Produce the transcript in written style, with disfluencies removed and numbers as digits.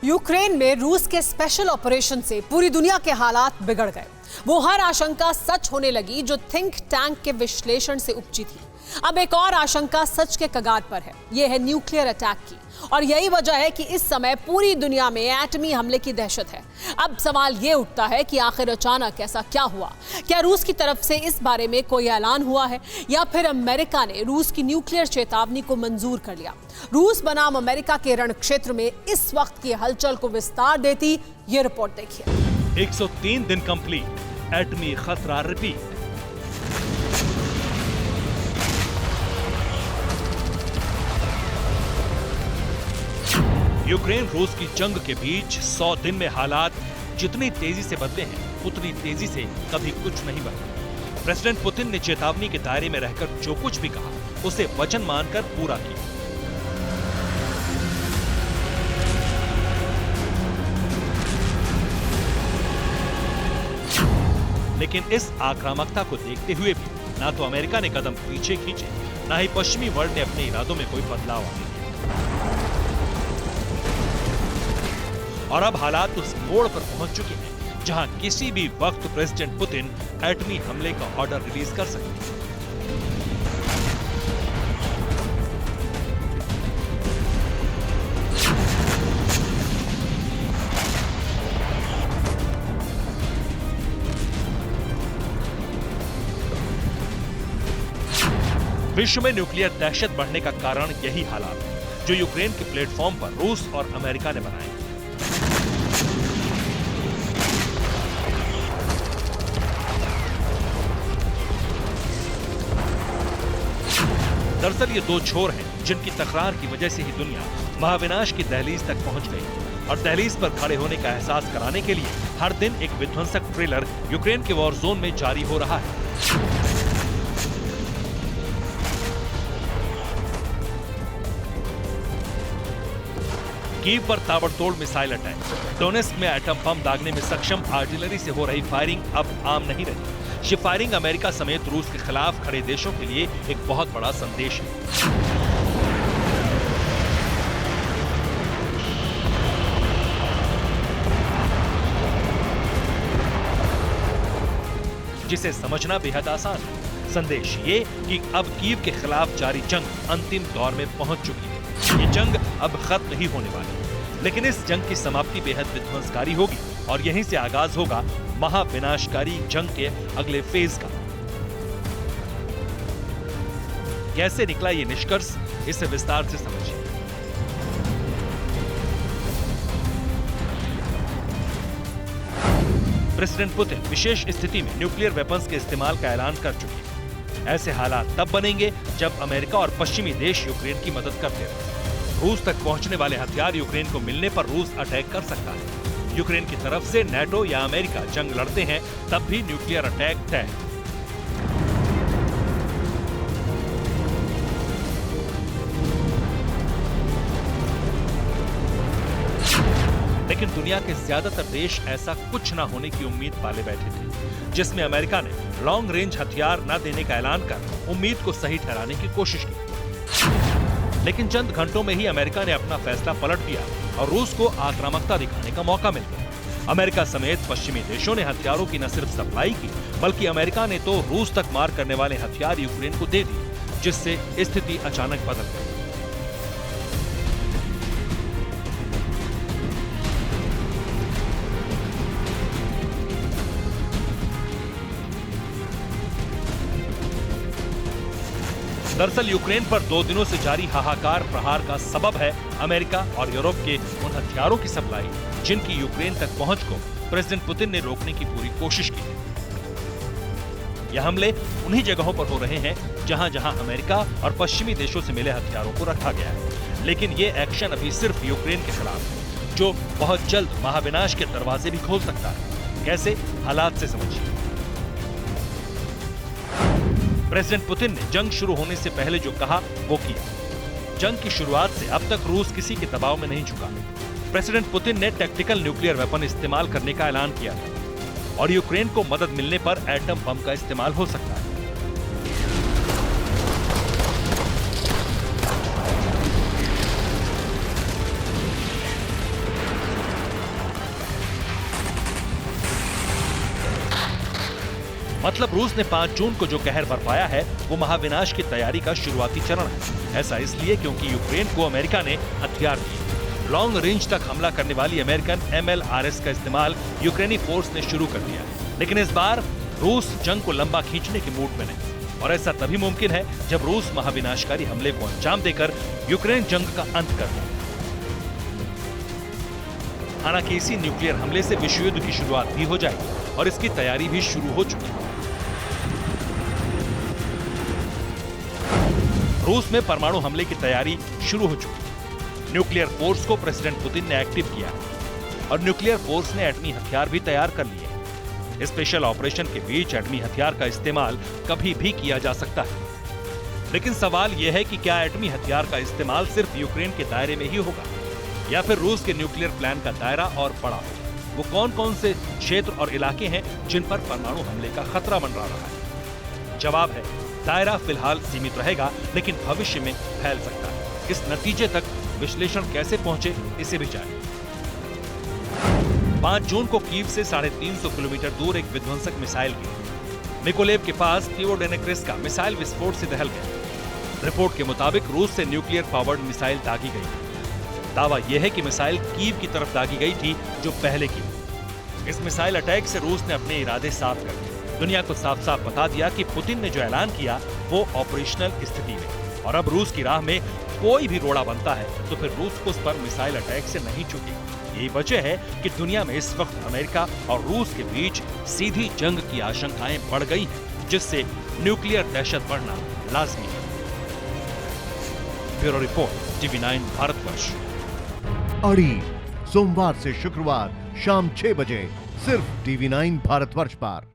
Ukraine में रूस के स्पेशल ऑपरेशन से पूरी दुनिया के हालात बिगड़ गए। वो हर आशंका सच होने लगी जो थिंक टैंक के विश्लेषण से उपजी थी। अब एक और आशंका सच के कगार पर है। यह है न्यूक्लियर अटैक की, और यही वजह है कि इस समय पूरी दुनिया में एटमी हमले की दहशत है। अब सवाल ये उठता है कि आखिर अचानक ऐसा क्या हुआ? क्या रूस की तरफ से इस बारे में कोई ऐलान हुआ है, या फिर अमेरिका ने रूस की न्यूक्लियर चेतावनी को मंजूर कर लिया? रूस बनाम अमेरिका के रण क्षेत्र में इस वक्त की हलचल को विस्तार देती ये रिपोर्ट देखिए। 103 दिन कंप्लीट, एटमी खतरा रिपीट। यूक्रेन रूस की जंग के बीच 100 दिन में हालात जितनी तेजी से बदले हैं, उतनी तेजी से कभी कुछ नहीं बदला। प्रेसिडेंट पुतिन ने चेतावनी के दायरे में रहकर जो कुछ भी कहा, उसे वचन मानकर पूरा किया। लेकिन इस आक्रामकता को देखते हुए भी ना तो अमेरिका ने कदम पीछे खींचे, ना ही पश्चिमी वर्ल्ड ने अपने इरादों में कोई बदलाव आने दिया। और अब हालात उस मोड़ पर पहुंच चुके हैं जहां किसी भी वक्त प्रेसिडेंट पुतिन एटमी हमले का ऑर्डर रिलीज कर सकते हैं। विश्व में न्यूक्लियर दहशत बढ़ने का कारण यही हालात है जो यूक्रेन के प्लेटफॉर्म पर रूस और अमेरिका ने बनाए। दरअसल ये दो छोर हैं जिनकी तकरार की वजह से ही दुनिया महाविनाश की दहलीज तक पहुंच गई, और दहलीज पर खड़े होने का एहसास कराने के लिए हर दिन एक विध्वंसक ट्रेलर यूक्रेन के वॉर जोन में जारी हो रहा है। कीव पर ताबड़तोड़ मिसाइल अटैक, डोनेस्क में एटम बम दागने में सक्षम आर्टिलरी से हो रही फायरिंग अब आम नहीं रही। ये फायरिंग अमेरिका समेत रूस के खिलाफ खड़े देशों के लिए एक बहुत बड़ा संदेश है। जिसे समझना बेहद आसान है। संदेश ये कि अब कीव के खिलाफ जारी जंग अंतिम दौर में पहुंच चुकी है। ये जंग अब खत्म नहीं होने वाली, लेकिन इस जंग की समाप्ति बेहद विध्वंसकारी होगी, और यहीं से आगाज होगा महाविनाशकारी जंग के अगले फेज का। कैसे निकला ये निष्कर्ष, इसे विस्तार से समझिए। प्रेसिडेंट पुतिन विशेष स्थिति में न्यूक्लियर वेपन्स के इस्तेमाल का ऐलान कर चुके हैं। ऐसे हालात तब बनेंगे जब अमेरिका और पश्चिमी देश यूक्रेन की मदद करते रहे। रूस तक पहुंचने वाले हथियार यूक्रेन को मिलने पर रूस अटैक कर सकता है। यूक्रेन की तरफ से नाटो या अमेरिका जंग लड़ते हैं, तब भी न्यूक्लियर अटैक तय है। लेकिन दुनिया के ज्यादातर देश ऐसा कुछ न होने की उम्मीद पाले बैठे थे, जिसमें अमेरिका ने लॉन्ग रेंज हथियार न देने का ऐलान कर उम्मीद को सही ठहराने की कोशिश की। लेकिन चंद घंटों में ही अमेरिका ने अपना फैसला पलट दिया और रूस को आक्रामकता दिखाने का मौका मिल गया। अमेरिका समेत पश्चिमी देशों ने हथियारों की न सिर्फ सप्लाई की, बल्कि अमेरिका ने तो रूस तक मार करने वाले हथियार यूक्रेन को दे दिए, जिससे स्थिति अचानक बदल गई। दरअसल यूक्रेन पर 2 दिनों से जारी हाहाकार प्रहार का सबब है अमेरिका और यूरोप के उन हथियारों की सप्लाई जिनकी यूक्रेन तक पहुंच को प्रेसिडेंट पुतिन ने रोकने की पूरी कोशिश की है। यह हमले उन्हीं जगहों पर हो रहे हैं जहां जहां अमेरिका और पश्चिमी देशों से मिले हथियारों को रखा गया है। लेकिन ये एक्शन अभी सिर्फ यूक्रेन के खिलाफ है, जो बहुत जल्द महाविनाश के दरवाजे भी खोल सकता है। कैसे, हालात से समझिए। प्रेसिडेंट पुतिन ने जंग शुरू होने से पहले जो कहा वो किया। जंग की शुरुआत से अब तक रूस किसी के दबाव में नहीं झुका। प्रेसिडेंट पुतिन ने टैक्टिकल न्यूक्लियर वेपन इस्तेमाल करने का ऐलान किया था, और यूक्रेन को मदद मिलने पर एटम बम का इस्तेमाल हो सकता है। मतलब रूस ने 5 जून को जो कहर बरपाया है वो महाविनाश की तैयारी का शुरुआती चरण है। ऐसा इसलिए क्योंकि यूक्रेन को अमेरिका ने हथियार दिए। लॉन्ग रेंज तक हमला करने वाली अमेरिकन MLRS का इस्तेमाल यूक्रेनी फोर्स ने शुरू कर दिया है। लेकिन इस बार रूस जंग को लंबा खींचने के मूड में नहीं, और ऐसा तभी मुमकिन है जब रूस महाविनाशकारी हमले को अंजाम देकर यूक्रेन जंग का अंत कर दे। हालांकि इसी न्यूक्लियर हमले से विश्व युद्ध की शुरुआत भी हो जाएगी और इसकी तैयारी भी शुरू हो चुकी है। रूस में परमाणु हमले की तैयारी शुरू हो चुकी है। न्यूक्लियर फोर्स को प्रेसिडेंट पुतिन ने एक्टिव किया है और न्यूक्लियर फोर्स ने एटमी हथियार भी तैयार कर लिए हैं। स्पेशल ऑपरेशन के बीच एटमी हथियार का इस्तेमाल कभी भी किया जा सकता है। लेकिन सवाल यह है कि क्या एटमी हथियार का इस्तेमाल सिर्फ यूक्रेन के दायरे में ही होगा या फिर रूस के न्यूक्लियर प्लान का दायरा और बड़ा होगा। वो कौन कौन से क्षेत्र और इलाके हैं जिन पर परमाणु हमले का खतरा मंडरा रहा है? जवाब है, दायरा फिलहाल सीमित रहेगा लेकिन भविष्य में फैल सकता है। इस नतीजे तक विश्लेषण कैसे पहुंचे, इसे भी जानें। 5 जून को कीव से 350 किलोमीटर दूर एक विध्वंसक मिसाइल गिरी। निकोलेव के पास थियोडेनेक्रिस का मिसाइल विस्फोट से दहल गया। रिपोर्ट के मुताबिक रूस से न्यूक्लियर पावर्ड मिसाइल दागी गई। दावा यह है कि मिसाइल कीव की तरफ दागी गई थी जो पहले की। इस मिसाइल अटैक से रूस ने अपने इरादे साफ कर दिए, दुनिया को साफ साफ बता दिया कि पुतिन ने जो ऐलान किया वो ऑपरेशनल स्थिति में, और अब रूस की राह में कोई भी रोड़ा बनता है तो फिर रूस को उस पर मिसाइल अटैक से नहीं चुकेगी। यही वजह है कि दुनिया में इस वक्त अमेरिका और रूस के बीच सीधी जंग की आशंकाएं बढ़ गई हैं, जिससे न्यूक्लियर दहशत बढ़ना लाजमी है। Bureau report, TV9 Bharatvarsh. अड़ी सोमवार से शुक्रवार शाम 6 बजे सिर्फ TV9 भारतवर्ष पर।